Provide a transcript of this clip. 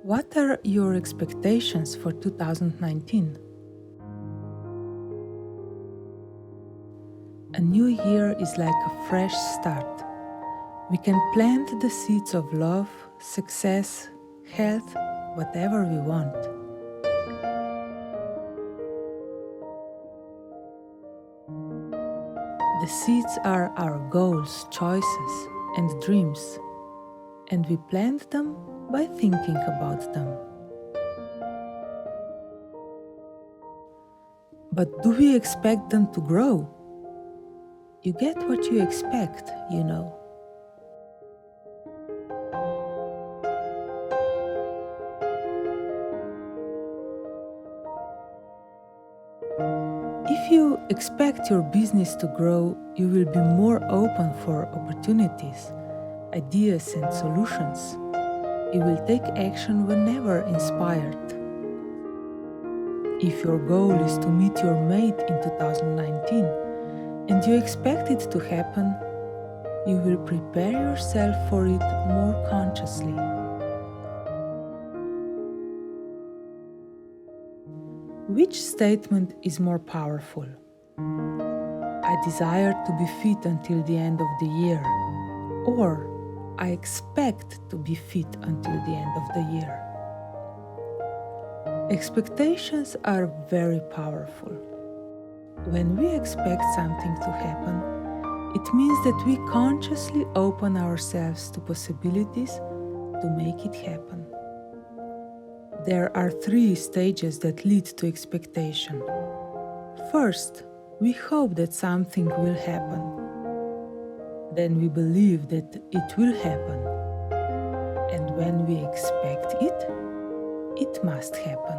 What are your expectations for 2019? A new year is like a fresh start. We can plant the seeds of love, success, health, whatever we want. The seeds are our goals, choices, and dreams, and we plant them by thinking about them. But do we expect them to grow? You get what you expect, you know. If you expect your business to grow, you will be more open for opportunities, ideas, and solutions. You will take action whenever inspired. If your goal is to meet your mate in 2019 and you expect it to happen, you will prepare yourself for it more consciously. Which statement is more powerful? I desire to be fit until the end of the year, or I expect to be fit until the end of the year. Expectations are very powerful. When we expect something to happen, it means that we consciously open ourselves to possibilities to make it happen. There are 3 stages that lead to expectation. First, we hope that something will happen. Then we believe that it will happen. And when we expect it, it must happen.